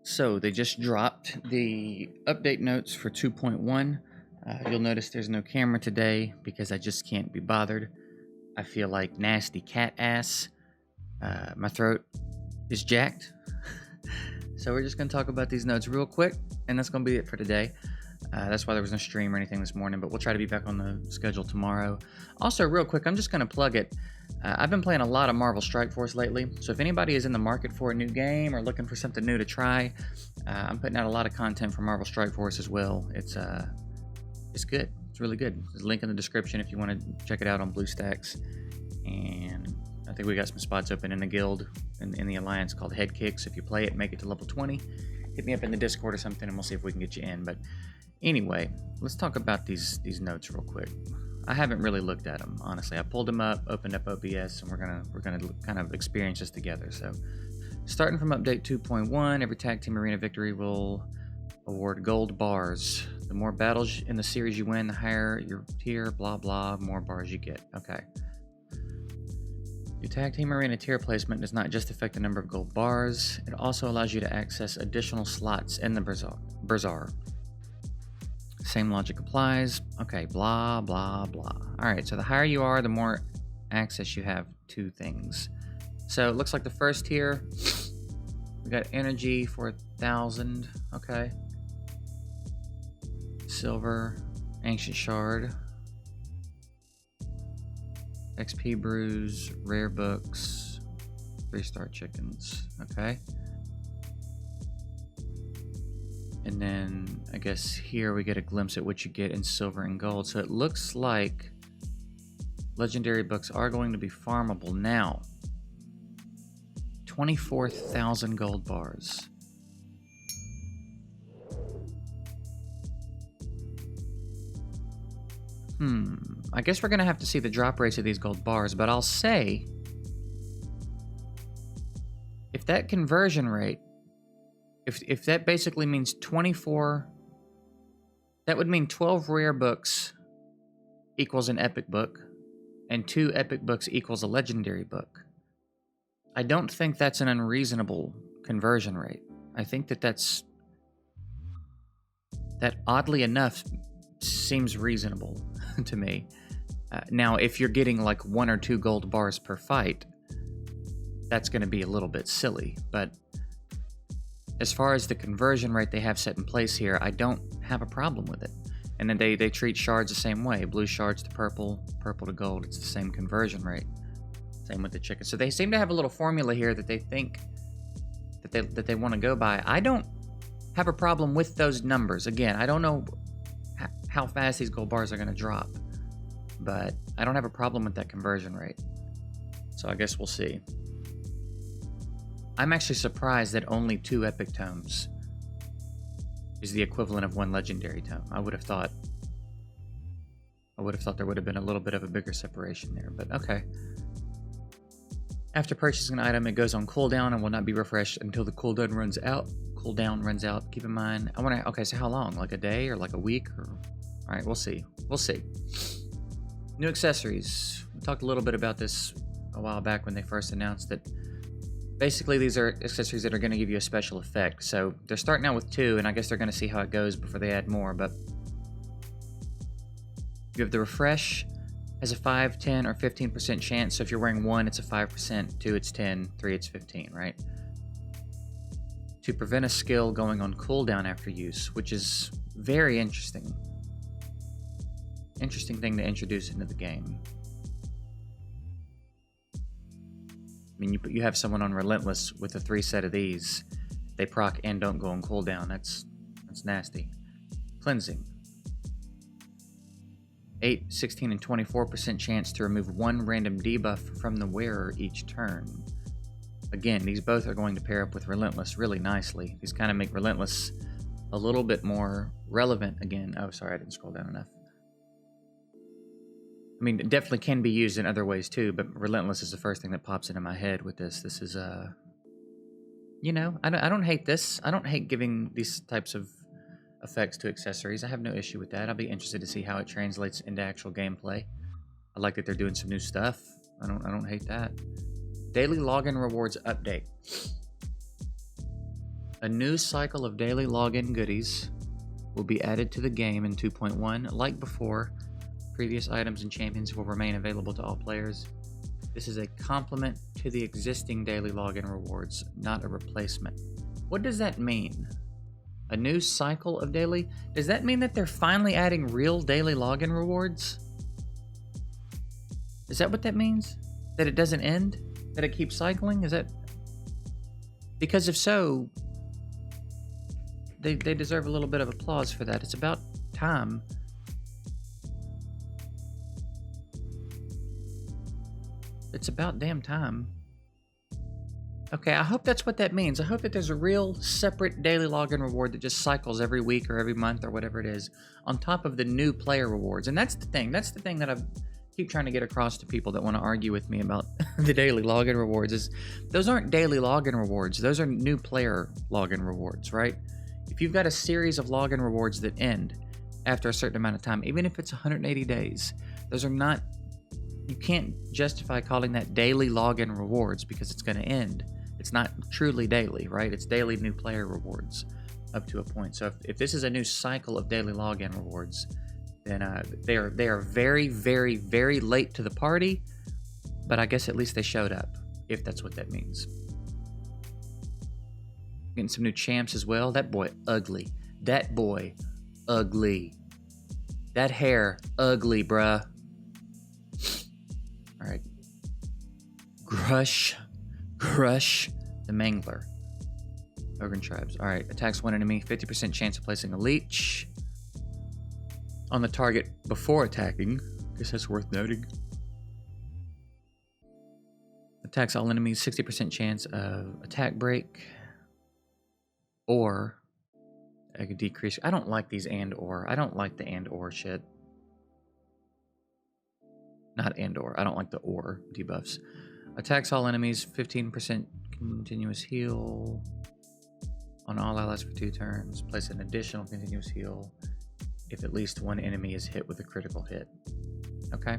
So they just dropped the update notes for 2.1. You'll notice there's no camera today because I just can't be bothered. I feel like nasty cat ass. My throat is jacked. So we're just going to talk about these notes real quick, and that's going to be it for today. That's why there was no stream or anything this morning, but we'll try to be back on the schedule tomorrow. Also, real quick, I'm just going to plug it. I've been playing a lot of Marvel Strike Force lately, so if anybody is in the market for a new game or looking for something new to try, I'm putting out a lot of content for Marvel Strike Force as well. It's good. It's really good. There's a link in the description if you want to check it out on BlueStacks. And I think we got some spots open in the guild in the alliance called Head Kicks. If you play it, make it to level 20. Hit me up in the Discord or something, and we'll see if we can get you in. But anyway, let's talk about these notes real quick. I haven't really looked at them, honestly. I pulled them up, opened up OBS, and we're gonna kind of experience this together. So, starting from update 2.1, every tag team arena victory will award gold bars. The more battles in the series you win, the higher your tier. Blah blah. More bars you get. Okay. Your tag team arena tier placement does not just affect the number of gold bars. It also allows you to access additional slots in the Bazaar. Same logic applies. Okay, blah, blah, blah. All right, so the higher you are, the more access you have to things. So it looks like the first tier, we got energy for 1,000. Okay. Silver, ancient shard, XP brews, rare books, 3-star chickens. Okay. And then I guess here we get a glimpse at what you get in silver and gold. So it looks like legendary books are going to be farmable now. 24,000 gold bars. I guess we're going to have to see the drop rates of these gold bars, but I'll say if that conversion rate, if that basically means 24, that would mean 12 rare books equals an epic book, and 2 epic books equals a legendary book. I don't think that's an unreasonable conversion rate. I think that oddly enough seems reasonable to me. Now, if you're getting like 1 or 2 gold bars per fight, that's going to be a little bit silly, but as far as the conversion rate they have set in place here, I don't have a problem with it. And then they treat shards the same way. Blue shards to purple, purple to gold. It's the same conversion rate. Same with the chicken. So they seem to have a little formula here that they think that they want to go by. I don't have a problem with those numbers. Again, I don't know how fast these gold bars are going to drop, but I don't have a problem with that conversion rate. So I guess we'll see. I'm actually surprised that only 2 epic tomes is the equivalent of 1 legendary tome. I would have thought there would have been a little bit of a bigger separation there, but okay. After purchasing an item, it goes on cooldown and will not be refreshed until the cooldown runs out. Keep in mind, okay, so how long? Like a day or like a week? Or all right, we'll see. New accessories. We talked a little bit about this a while back when they first announced it. Basically, these are accessories that are going to give you a special effect. So they're starting out with 2, and I guess they're going to see how it goes before they add more. But you have the refresh, has a 5, 10, or 15% chance. So if you're wearing 1, it's a 5%, 2, it's 10, 3, it's 15, right? To prevent a skill going on cooldown after use, which is very interesting. Interesting thing to introduce into the game. I mean, you have someone on Relentless with a 3 set of these. They proc and don't go on cooldown. That's nasty. Cleansing. 8, 16, and 24% chance to remove 1 random debuff from the wearer each turn. Again, these both are going to pair up with Relentless really nicely. These kind of make Relentless a little bit more relevant again. Oh, sorry, I didn't scroll down enough. I mean, it definitely can be used in other ways too, but Relentless is the first thing that pops into my head with this. This is, you know, I don't hate this. I don't hate giving these types of effects to accessories. I have no issue with that. I'll be interested to see how it translates into actual gameplay. I like that they're doing some new stuff. I don't hate that. Daily login rewards update. A new cycle of daily login goodies will be added to the game in 2.1. Like before, previous items and champions will remain available to all players. This is a complement to the existing daily login rewards, not a replacement. What does that mean? A new cycle of daily? Does that mean that they're finally adding real daily login rewards? Is that what that means? That it doesn't end? That it keeps cycling? Is that... Because if so, they deserve a little bit of applause for that. It's about time. It's about damn time. Okay, I hope that's what that means. I hope that there's a real separate daily login reward that just cycles every week or every month or whatever it is on top of the new player rewards. And that's the thing. That's the thing that I keep trying to get across to people that want to argue with me about the daily login rewards is those aren't daily login rewards. Those are new player login rewards, right? If you've got a series of login rewards that end after a certain amount of time, even if it's 180 days, those are not... You can't justify calling that daily login rewards because it's going to end. It's not truly daily, right? It's daily new player rewards up to a point. So if this is a new cycle of daily login rewards, then they are very, very, very late to the party. But I guess at least they showed up, if that's what that means. Getting some new champs as well. That boy, ugly. That boy, ugly. That hair, ugly, bruh. All right. Grush the Mangler. Ogre Tribes. All right. Attacks one enemy. 50% chance of placing a leech on the target before attacking. Guess that's worth noting. Attacks all enemies. 60% chance of attack break. Or I could decrease. I don't like these and or. I don't like the and or shit. Not and or. I don't like the or debuffs. Attacks all enemies. 15% continuous heal on all allies for 2 turns. Place an additional continuous heal if at least one enemy is hit with a critical hit. Okay.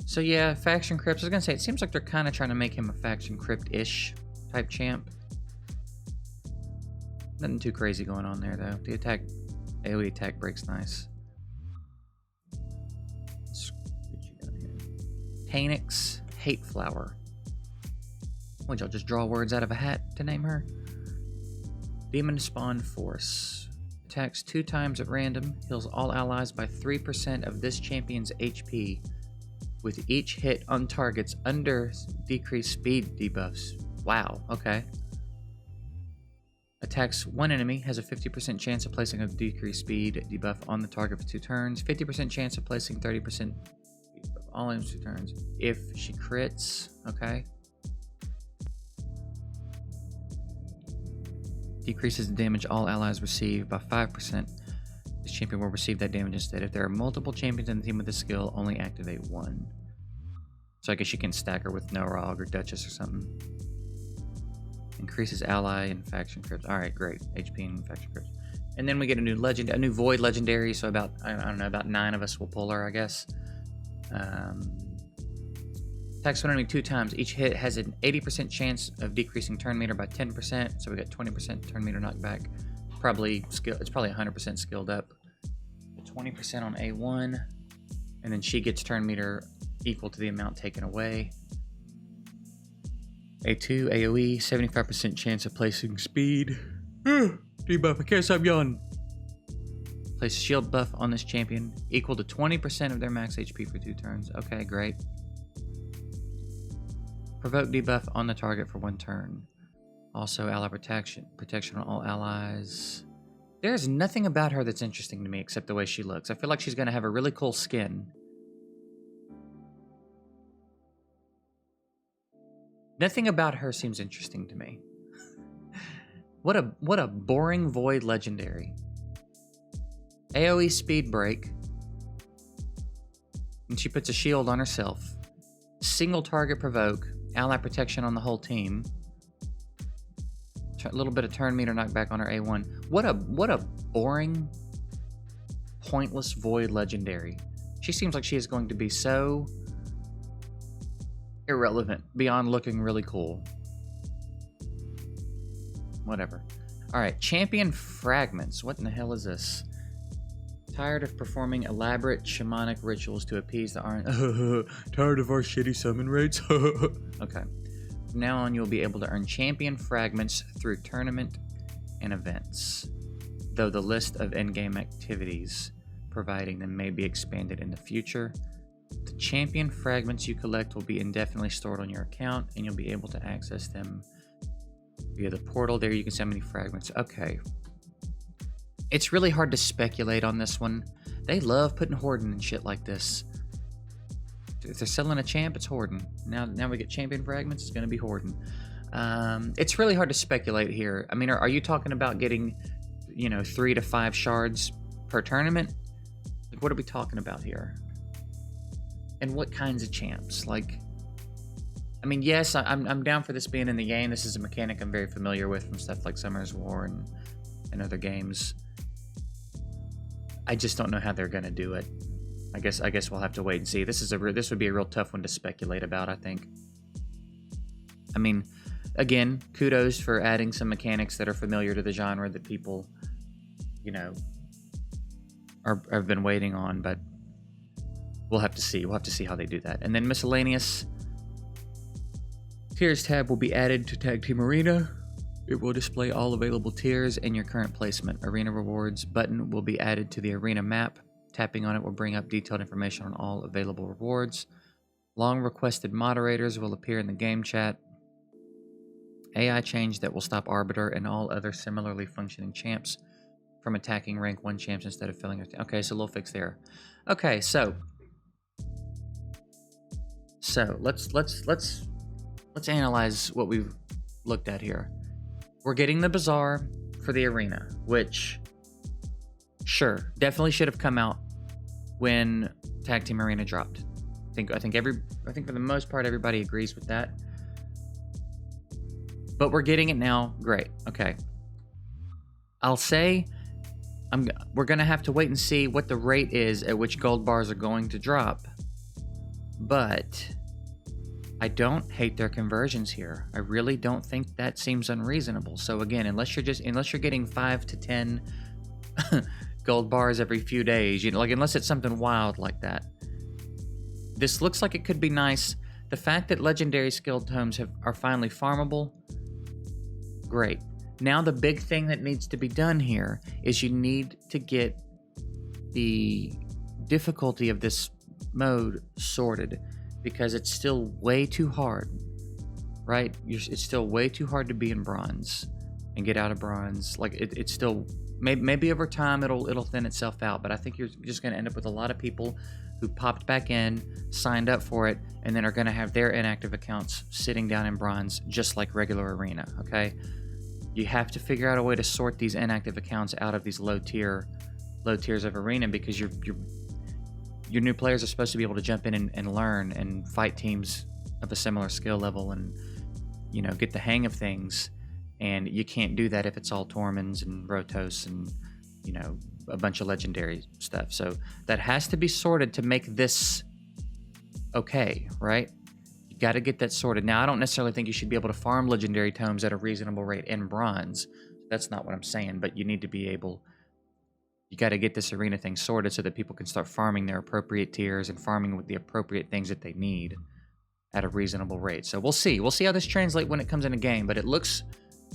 So yeah, faction crypts. I was gonna say it seems like they're kind of trying to make him a faction crypt-ish type champ. Nothing too crazy going on there though. The attack, AoE attack breaks nice. Tanix Hate Flower. Would y'all just draw words out of a hat to name her? Demon Spawn Force. Attacks 2 times at random. Heals all allies by 3% of this champion's HP. With each hit on targets under decreased speed debuffs. Wow, okay. Attacks one enemy. Has a 50% chance of placing a decreased speed debuff on the target for 2 turns. 50% chance of placing 30% all enemies 2 turns. If she crits, okay. Decreases the damage all allies receive by 5%. This champion will receive that damage instead. If there are multiple champions in the team with this skill, only activate 1. So I guess you can stack her with Norog or Duchess or something. Increases ally and faction crypts. Alright, great. HP and faction crypts. And then we get a new void legendary, so about, I don't know, about 9 of us will pull her, I guess. Attacks one enemy 2 times. Each hit has an 80% chance of decreasing turn meter by 10%. So we got 20% turn meter knockback. Probably skill. It's probably 100% skilled up. 20% on A1, and then she gets turn meter equal to the amount taken away. A2 AOE 75% chance of placing speed. Debuff. I can't stop yawning. Place shield buff on this champion equal to 20% of their max HP for 2 turns. Okay, great. Provoke debuff on the target for 1 turn. Also, ally protection on all allies. There's nothing about her that's interesting to me except the way she looks. I feel like she's going to have a really cool skin. Nothing about her seems interesting to me. What a boring void legendary. AoE speed break. And she puts a shield on herself. Single target provoke. Ally protection on the whole team. A little bit of turn meter knockback on her A1. What a boring, pointless void legendary. She seems like she is going to be so irrelevant beyond looking really cool. whatever. All right, champion fragments. What in the hell is this? Tired of performing elaborate shamanic rituals to appease the iron. Tired of our shitty summon rates. Okay. From now on, you'll be able to earn champion fragments through tournament and events, though the list of in-game activities providing them may be expanded in the future. The champion fragments you collect will be indefinitely stored on your account, and you'll be able to access them via the portal. There you can see how many fragments. Okay. It's really hard to speculate on this one. They love putting Horden and shit like this. If they're selling a champ, it's Horden. Now we get champion fragments, it's going to be Horden. It's really hard to speculate here. I mean, are you talking about getting, 3 to 5 shards per tournament? Like, what are we talking about here? And what kinds of champs? Like, I mean, yes, I'm down for this being in the game. This is a mechanic I'm very familiar with from stuff like Summer's War and other games. I just don't know how they're going to do it. I guess we'll have to wait and see. This would be a real tough one to speculate about, I think. I mean, again, kudos for adding some mechanics that are familiar to the genre that people, have been waiting on, but we'll have to see. We'll have to see how they do that. And then Miscellaneous. Tiers tab will be added to Tag Team Arena. It will display all available tiers and your current placement. Arena Rewards button will be added to the Arena map. Tapping on it will bring up detailed information on all available rewards. Long requested moderators will appear in the game chat. AI change that will stop Arbiter and all other similarly functioning champs from attacking rank 1 champs instead of filling it. Okay, so a little fix there. Okay, so let's analyze what we've looked at here. We're getting the Bazaar for the Arena, which, sure, definitely should have come out when Tag Team Arena dropped. I think for the most part everybody agrees with that. But we're getting it now. Great. Okay. I'll say we're gonna have to wait and see what the rate is at which gold bars are going to drop. But I don't hate their conversions here. I really don't think that seems unreasonable. So again, unless you're getting 5 to 10 gold bars every few days, unless it's something wild like that, this looks like it could be nice. The fact that legendary skill tomes are finally farmable, great. Now the big thing that needs to be done here is you need to get the difficulty of this mode sorted, because it's still way too hard, right? It's still way too hard to be in bronze and get out of bronze. Like it's still, maybe over time it'll thin itself out, but I think you're just going to end up with a lot of people who popped back in, signed up for it, and then are going to have their inactive accounts sitting down in bronze just like regular Arena. Okay, you have to figure out a way to sort these inactive accounts out of these low tiers of Arena, because your new players are supposed to be able to jump in and learn and fight teams of a similar skill level and get the hang of things. And you can't do that if it's all Torments and Rotos and a bunch of legendary stuff. So that has to be sorted to make this okay, right? You got to get that sorted. Now, I don't necessarily think you should be able to farm legendary tomes at a reasonable rate in bronze. That's not what I'm saying, but you need to be able. You got to get this Arena thing sorted so that people can start farming their appropriate tiers and farming with the appropriate things that they need at a reasonable rate. So we'll see. We'll see how this translates when it comes in a game, but it looks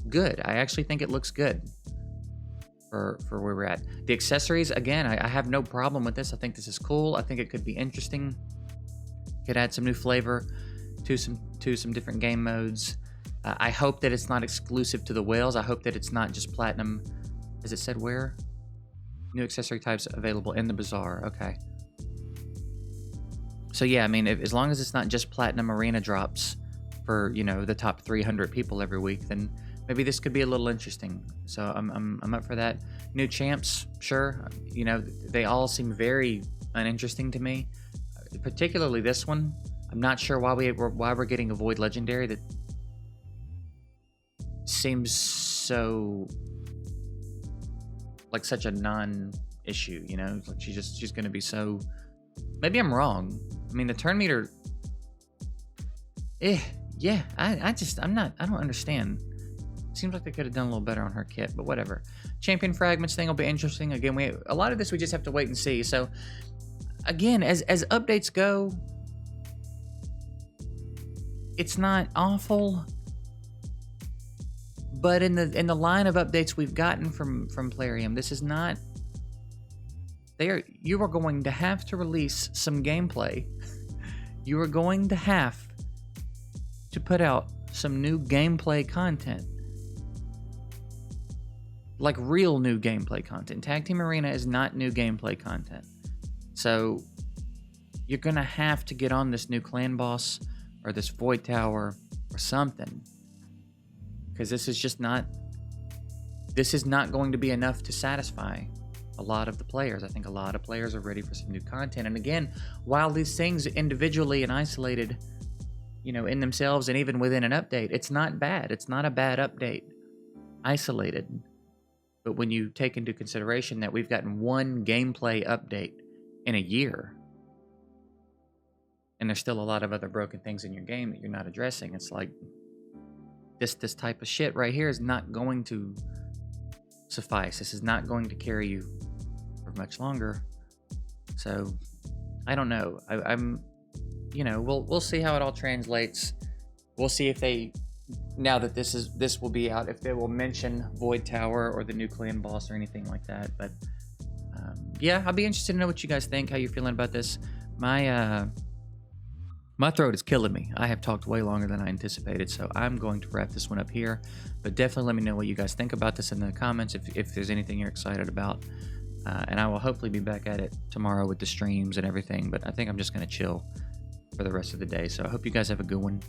good. I actually think it looks good for where we're at. The accessories, again, I have no problem with this. I think this is cool. I think it could be interesting. Could add some new flavor to some different game modes. I hope that it's not exclusive to the whales. I hope that it's not just platinum. As it said, where? New accessory types available in the Bazaar. Okay. So yeah, I mean, as long as it's not just platinum Arena drops for the top 300 people every week, then maybe this could be a little interesting. So I'm up for that. New champs, sure. They all seem very uninteresting to me. Particularly this one. I'm not sure why we're getting a Void Legendary that seems so like such a non-issue, like she's gonna be so. Maybe I'm wrong. I mean, the turn meter. Yeah, I don't understand. Seems like they could have done a little better on her kit, but whatever. Champion Fragments thing will be interesting. Again, a lot of this we just have to wait and see. So, again, as updates go, it's not awful, but in the line of updates we've gotten from Plarium, this is not. You are going to have to release some gameplay. You are going to have to put out some new gameplay content. Like real new gameplay content. Tag Team Arena is not new gameplay content. So you're going to have to get on this new clan boss or this void tower or something. Because this is not going to be enough to satisfy a lot of the players. I think a lot of players are ready for some new content. And again, while these things individually and isolated, in themselves and even within an update, it's not bad. It's not a bad update, isolated. But when you take into consideration that we've gotten one gameplay update in a year, and there's still a lot of other broken things in your game that you're not addressing, it's like this type of shit right here is not going to suffice. This is not going to carry you for much longer. So I don't know. We'll see how it all translates. We'll see if they, now that this will be out, if they will mention Void Tower or the new clan boss or anything like that. But yeah, I'll be interested to know what you guys think, how you're feeling about this. My throat is killing me. I have talked way longer than I anticipated, so I'm going to wrap this one up here. But definitely let me know what you guys think about this in the comments, if there's anything you're excited about. And I will hopefully be back at it tomorrow with the streams and everything, but I think I'm just going to chill for the rest of the day. So I hope you guys have a good one,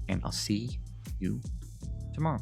and I'll see you tomorrow.